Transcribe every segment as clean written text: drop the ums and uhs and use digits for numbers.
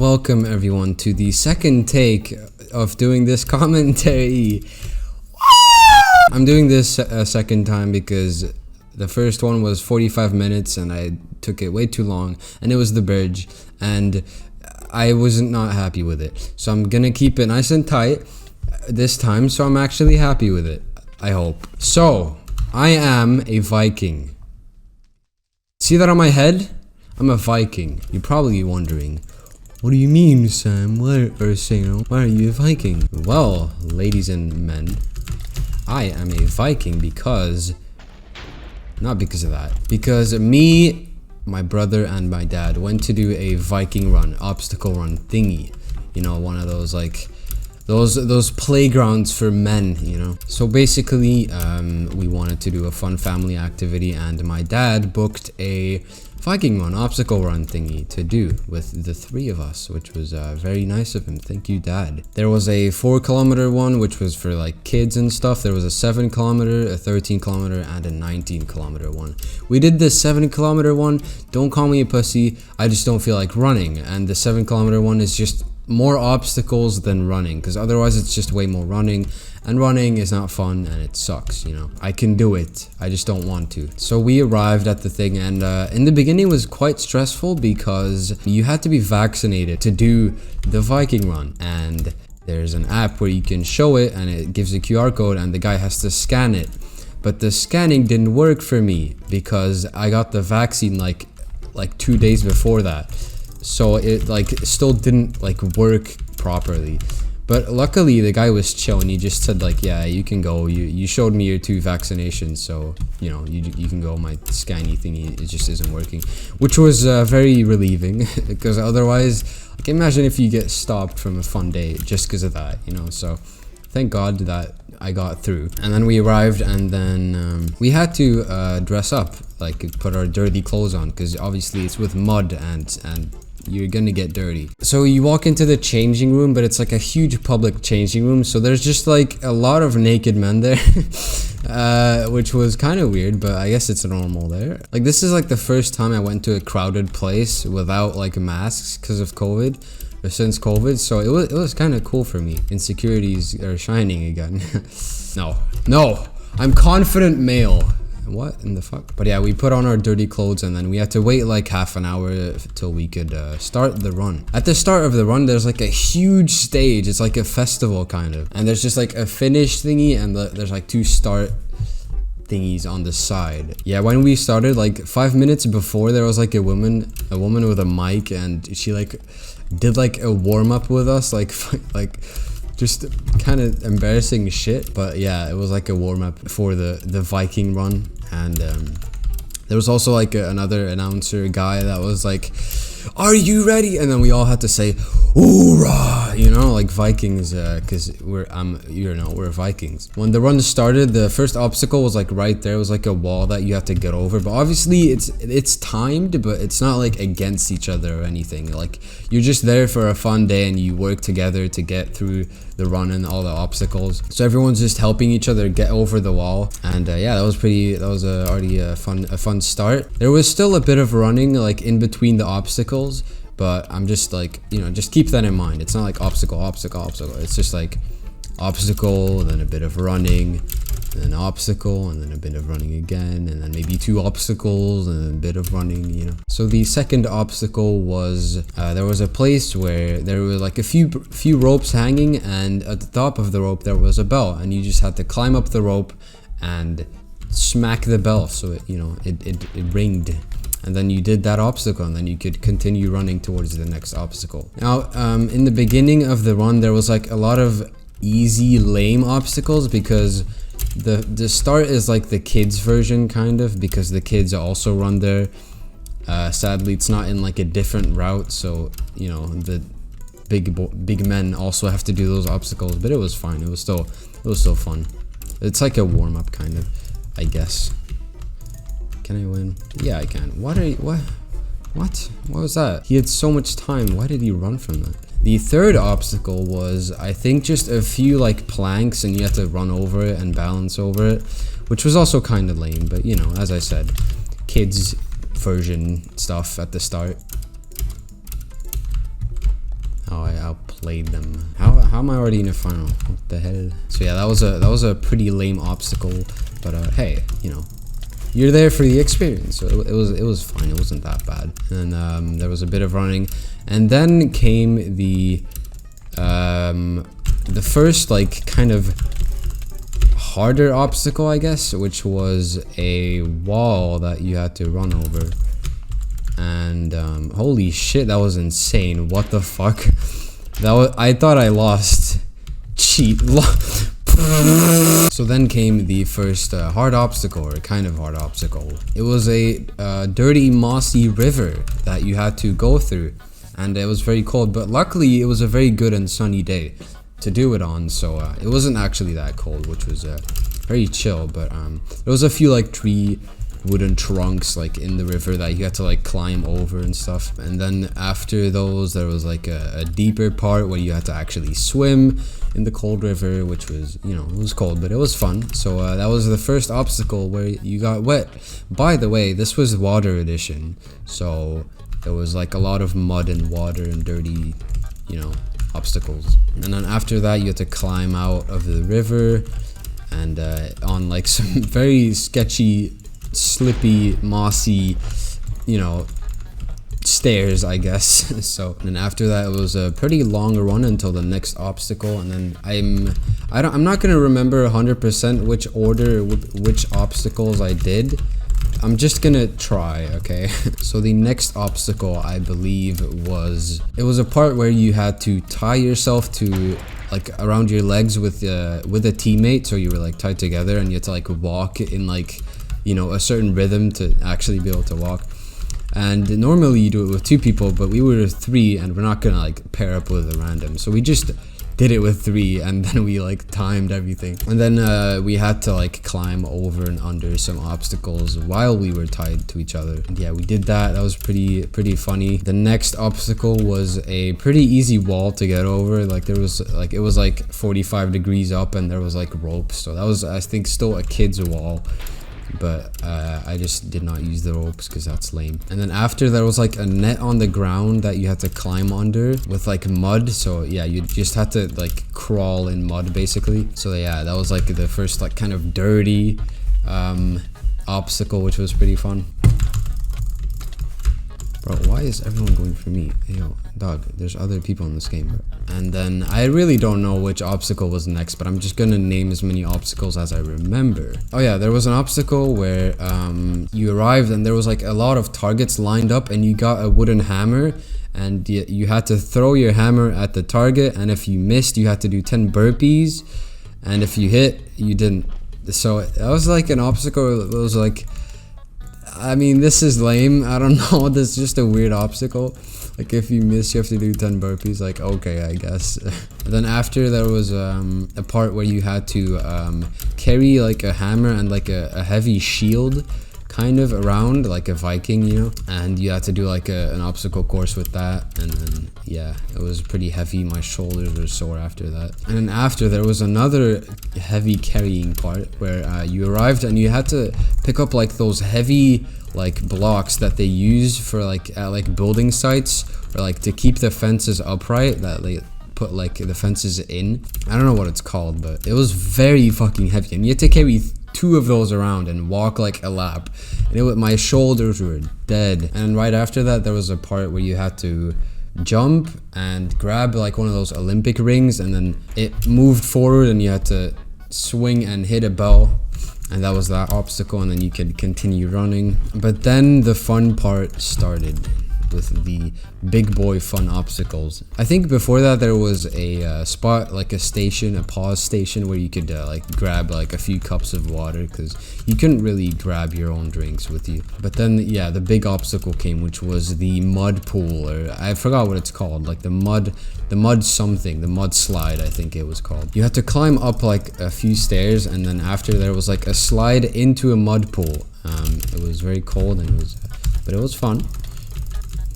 welcome everyone to the second take of doing this commentary. I'm doing this a second time because the first one was 45 minutes and I took it way too long, and it was the bridge and I wasn't not happy with it. So I'm gonna keep it nice and tight this time, so I'm actually happy with it, I hope. So, I am a Viking. See that on my head? I'm a Viking. You're probably wondering, what do you mean, Sam? Why are you a Viking? Well, ladies and men, I am a Viking because... not because of that. Because me, my brother, and my dad went to do a Viking run, obstacle run thingy. You know, one of those like... those playgrounds for men, you know. So basically, we wanted to do a fun family activity, and my dad booked a Viking run, obstacle run thingy to do with the three of us, which was very nice of him. Thank you, Dad. There was a 4-kilometer one, which was for like kids and stuff. There was a 7-kilometer, a 13-kilometer, and a 19-kilometer one. We did the 7-kilometer one. Don't call me a pussy. I just don't feel like running. And the 7-kilometer one is just more obstacles than running, because otherwise it's just way more running, and running is not fun and it sucks, you know. I can do it, I just don't want to. So we arrived at the thing, and in the beginning it was quite stressful because you had to be vaccinated to do the Viking run, and there's an app where you can show it and it gives a QR code and the guy has to scan it. But the scanning didn't work for me because I got the vaccine like 2 days before that. So it like still didn't like work properly. But luckily the guy was chill and he just said like, yeah, you can go, you showed me your 2 vaccinations, so you know, you can go. My scanny thingy, it just isn't working, which was very relieving because otherwise, like, imagine if you get stopped from a fun day just because of that, you know. So thank God that I got through. And then we arrived, and then we had to dress up, like put our dirty clothes on, because obviously it's with mud and you're gonna get dirty. So you walk into the changing room, but it's like a huge public changing room, so there's just like a lot of naked men there. Which was kind of weird, but I guess it's normal there. Like, this is like the first time I went to a crowded place without like masks because of COVID, or since COVID, so it was kind of cool for me. Insecurities are shining again. No, I'm confident male. What in the fuck? But yeah, we put on our dirty clothes and then we had to wait like half an hour till we could start the run. At the start of the run, there's like a huge stage. It's like a festival kind of, and there's just like a finish thingy, and there's like 2 start thingies on the side. Yeah, when we started, like 5 minutes before, there was like a woman with a mic, and she like did like a warm-up with us, like just kind of embarrassing shit. But yeah, it was like a warm-up for the Viking run. And there was also like another announcer guy that was like, are you ready? And then we all had to say, hoorah, you know, like Vikings, because we're Vikings. When the run started, the first obstacle was like right there. It was like a wall that you have to get over, but obviously it's timed, but it's not like against each other or anything. Like, you're just there for a fun day and you work together to get through the run and all the obstacles. So everyone's just helping each other get over the wall. And yeah, that was already a fun start. There was still a bit of running like in between the obstacles, but I'm just like, you know, just keep that in mind. It's not like obstacle. It's just like obstacle, then a bit of running, then obstacle, and then a bit of running again, and then maybe 2 obstacles and a bit of running, you know. So the second obstacle was there was a place where there were like a few ropes hanging, and at the top of the rope there was a bell, and you just had to climb up the rope and smack the bell so it, you know, it ringed. And then you did that obstacle, and then you could continue running towards the next obstacle. Now, in the beginning of the run, there was like a lot of easy, lame obstacles, because the start is like the kids version kind of, because the kids also run there. Sadly, it's not in like a different route, so you know, the big men also have to do those obstacles. But it was fine. It was still fun. It's like a warm-up kind of, I guess. Can I win? Yeah, I can. What was that? He had so much time. Why did he run from that? The third obstacle was, I think, just a few like planks, and you had to run over it and balance over it, which was also kind of lame. But you know, as I said, kids version stuff at the start. outplayed them. How am I already in a final? What the hell? So yeah, that was a pretty lame obstacle, but hey, you know, you're there for the experience, so it was fine. It wasn't that bad. And there was a bit of running, and then came the first like kind of harder obstacle, I guess, which was a wall that you had to run over. And holy shit, that was insane. What the fuck? I thought I lost. Cheat. So then came the first hard obstacle, or kind of hard obstacle. It was a dirty, mossy river that you had to go through, and it was very cold, but luckily it was a very good and sunny day to do it on, so it wasn't actually that cold, which was very chill. But there was a few like wooden trunks like in the river that you had to like climb over and stuff. And then after those, there was like a deeper part where you had to actually swim in the cold river, which was, you know, it was cold, but it was fun. So that was the first obstacle where you got wet. By the way, this was water edition, so it was like a lot of mud and water and dirty, you know, obstacles. And then after that, you had to climb out of the river and on like some very sketchy, slippy, mossy, you know, stairs, I guess. So, and after that, it was a pretty long run until the next obstacle. And then I'm not gonna remember 100% which order, which obstacles I did. I'm just gonna try, okay? So the next obstacle, I believe, was a part where you had to tie yourself to like around your legs with a teammate, so you were like tied together, and you had to like walk in like, you know, a certain rhythm to actually be able to walk. And normally you do it with 2 people, but we were 3, and we're not gonna like pair up with a random, so we just did it with 3, and then we like timed everything. And then we had to like climb over and under some obstacles while we were tied to each other. And yeah, we did that. That was pretty funny. The next obstacle was a pretty easy wall to get over. Like there was like, it was like 45 degrees up, and there was like ropes, so that was, I think, still a kid's wall. But I just did not use the ropes because that's lame. And then after, there was like a net on the ground that you had to climb under with like mud. So yeah, you just had to like crawl in mud basically. So yeah, that was like the first like kind of dirty obstacle, which was pretty fun. Bro, why is everyone going for me? Hey, yo, dog, there's other people in this game, bro. And then I really don't know which obstacle was next, but I'm just gonna name as many obstacles as I remember. Oh yeah, there was an obstacle where you arrived and there was like a lot of targets lined up, and you got a wooden hammer, and you had to throw your hammer at the target, and if you missed, you had to do 10 burpees, and if you hit, you didn't. So that was like an obstacle. It was like, I mean, this is lame. I don't know. This is just a weird obstacle. Like, if you miss, you have to do 10 burpees. Like, okay, I guess. And then after, there was a part where you had to carry like a hammer and like a heavy shield kind of around, like a Viking, you know, and you had to do like an obstacle course with that. And then yeah, it was pretty heavy. My shoulders were sore after that. And then after, there was another heavy carrying part where you arrived and you had to pick up like those heavy like blocks that they use for like at like building sites, or like to keep the fences upright, that they put like the fences in. I don't know what it's called, but it was very fucking heavy, and you had to carry 2 of those around and walk like a lap, and my shoulders were dead. And right after that, there was a part where you had to jump and grab like one of those Olympic rings, and then it moved forward and you had to swing and hit a bell, and that was that obstacle, and then you could continue running. But then the fun part started with the big boy fun obstacles. I think before that there was a spot, like a station, a pause station, where you could like grab like a few cups of water, because you couldn't really grab your own drinks with you. But then yeah, the big obstacle came, which was the mud pool, or I forgot what it's called, like the mud something, the mud slide, I think it was called. You had to climb up like a few stairs, and then after there was like a slide into a mud pool. It was very cold, and but it was fun.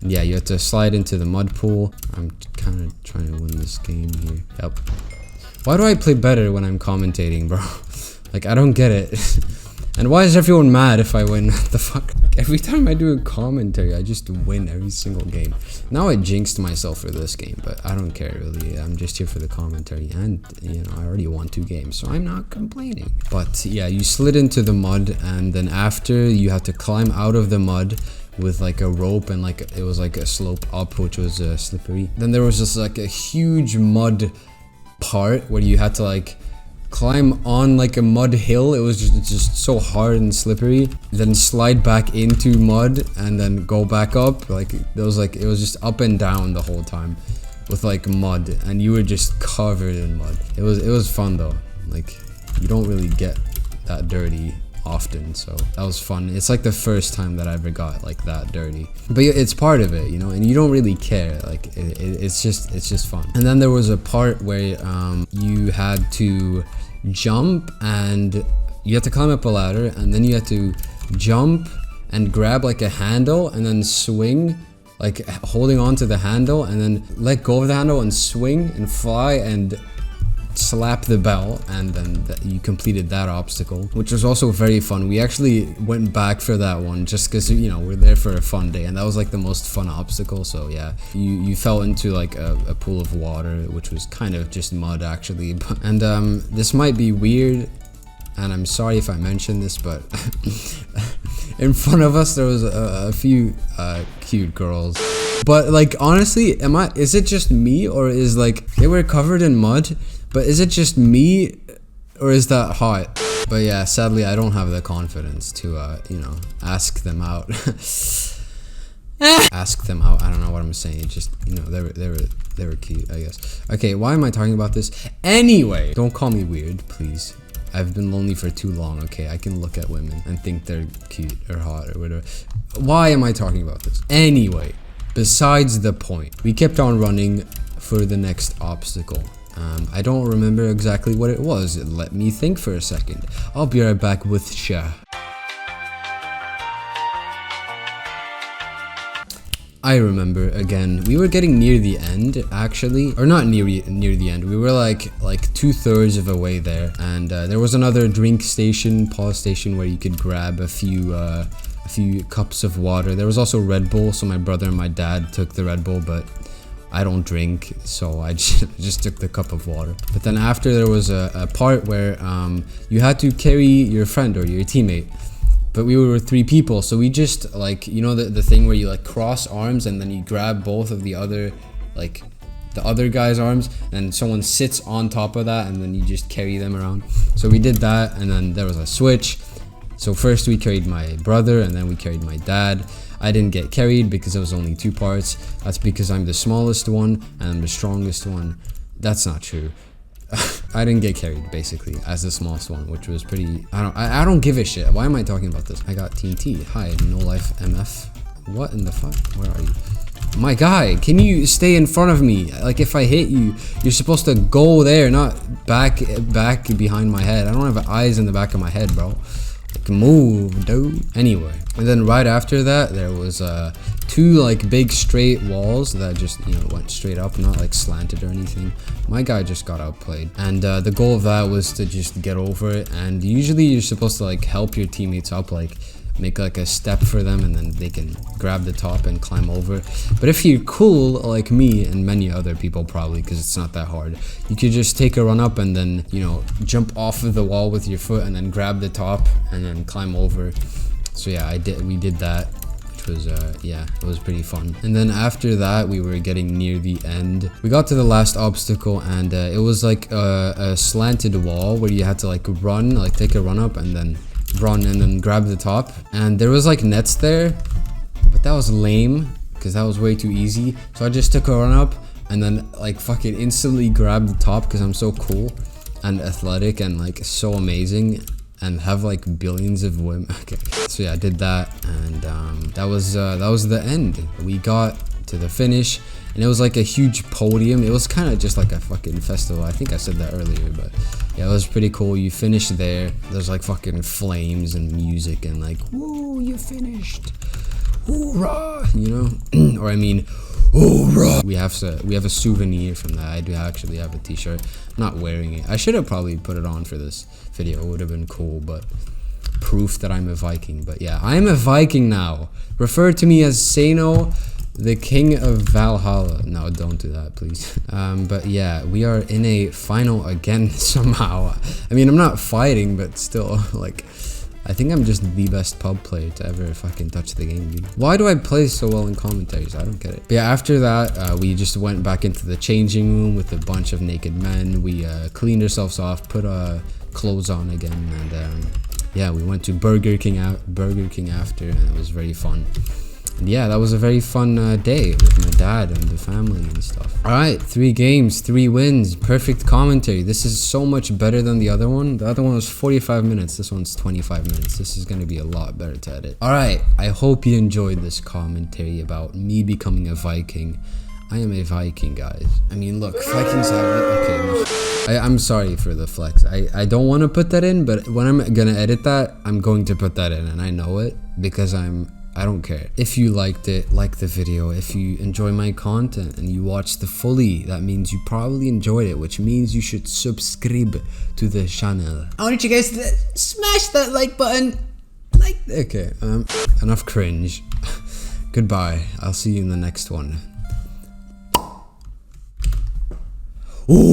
Yeah, you have to slide into the mud pool. I'm kind of trying to win this game here. Yep. Why do I play better when I'm commentating, bro? Like, I don't get it. And why is everyone mad if I win? What the fuck? Like, every time I do a commentary, I just win every single game. Now I jinxed myself for this game, but I don't care really. I'm just here for the commentary, and you know, I already won 2 games, so I'm not complaining. But yeah, you slid into the mud, and then after you had to climb out of the mud with like a rope, and like it was like a slope up, which was slippery. Then there was just like a huge mud part where you had to like climb on like a mud hill. It was just so hard and slippery. Then slide back into mud and then go back up. Like it was just up and down the whole time with like mud, and you were just covered in mud. It was fun though. Like you don't really get that dirty often, so that was fun. It's like the first time that I ever got like that dirty, but it's part of it, you know, and you don't really care. Like it's just fun. And then there was a part where you had to jump, and you had to climb up a ladder, and then you had to jump and grab like a handle and then swing, like holding on to the handle, and then let go of the handle and swing and fly and slap the bell, and then you completed that obstacle, which was also very fun. We actually went back for that one just because, you know, we're there for a fun day, and that was like the most fun obstacle. So yeah, you fell into like a pool of water, which was kind of just mud actually. And this might be weird, and I'm sorry if I mentioned this, but in front of us there was a few cute girls. But like honestly, is it just me, or is like they were covered in mud? But is it just me, or is that hot? But yeah, sadly I don't have the confidence to you know, ask them out. Ask them out. I don't know what I'm saying. Just, you know, they were cute, I guess. Okay, why am I talking about this? Anyway, don't call me weird, please. I've been lonely for too long, okay? I can look at women and think they're cute or hot or whatever. Why am I talking about this? Anyway, besides the point, we kept on running for the next obstacle. I don't remember exactly what it was. Let me think for a second. I'll be right back with Sha. I remember again. We were getting near the end, actually, or not near the end. We were like 2/3 of the way there, and there was another drink station, pause station, where you could grab a few cups of water. There was also Red Bull, so my brother and my dad took the Red Bull, but I don't drink, so I just took the cup of water. But then after, there was a part where you had to carry your friend or your teammate, but we were 3 people, so we just, like, you know, the thing where you like cross arms and then you grab both of the other, like the other guy's arms, and someone sits on top of that, and then you just carry them around. So we did that, and then there was a switch. So first we carried my brother, and then we carried my dad. I didn't get carried because it was only 2 parts. That's because I'm the smallest one and I'm the strongest one. That's not true. I didn't get carried basically as the smallest one, which was pretty. I don't give a shit. Why am I talking about this? I got TNT. Hi, no life MF. What in the fuck? Where are you? My guy, can you stay in front of me? Like, if I hit you, you're supposed to go there, not back behind my head. I don't have eyes in the back of my head, bro. Like, move, dude. Anyway, and then right after that, there was 2 like big straight walls that just, you know, went straight up, not like slanted or anything. My guy just got outplayed, and the goal of that was to just get over it. And usually you're supposed to like help your teammates up, like make like a step for them, and then they can grab the top and climb over. But if you're cool like me and many other people probably, because it's not that hard, you could just take a run up and then, you know, jump off of the wall with your foot and then grab the top and then climb over. So yeah, we did that, which was yeah, it was pretty fun. And then after that, we were getting near the end. We got to the last obstacle, and it was like a slanted wall where you had to like run, like take a run up and then run and then grab the top. And there was like nets there, but that was lame because that was way too easy. So I just took a run up and then like fucking instantly grabbed the top because I'm so cool and athletic and like so amazing and have like billions of women. Okay, so yeah, I did that, and that was the end. We got to the finish, and it was like a huge podium. It was kind of just like a fucking festival. I think I said that earlier, but yeah, it was pretty cool. You finished there. There's like fucking flames and music and like, woo, you finished, hoorah, you know. Or I mean, hoorah. We have a souvenir from that. I do actually have a t-shirt. I'm not wearing it. I should have probably put it on for this video. It would have been cool, but proof that I'm a Viking. But yeah, I'm a Viking now. Refer to me as Sano, the king of Valhalla. No, don't do that, please. But yeah, we are in a final again somehow. I mean, I'm not fighting, but still, like, I think I'm just the best pub player to ever fucking touch the game, dude. Why do I play so well in commentaries? I don't get it. But yeah, after that, we just went back into the changing room with a bunch of naked men. We cleaned ourselves off, put clothes on again, and yeah, we went to Burger King after, and it was very fun. And yeah, that was a very fun day with my dad and the family and stuff. Alright, 3 games, 3 wins, perfect commentary. This is so much better than the other one. The other one was 45 minutes, this one's 25 minutes. This is going to be a lot better to edit. Alright, I hope you enjoyed this commentary about me becoming a Viking. I am a Viking, guys. I mean, look, Vikings have... Okay, no. I'm sorry for the flex. I don't want to put that in, but when I'm going to edit that, I'm going to put that in, and I know it because I don't care. If you liked it, like the video. If you enjoy my content and you watched the fully, that means you probably enjoyed it, which means you should subscribe to the channel. I want you guys to smash that like button. Okay, enough cringe. Goodbye. I'll see you in the next one.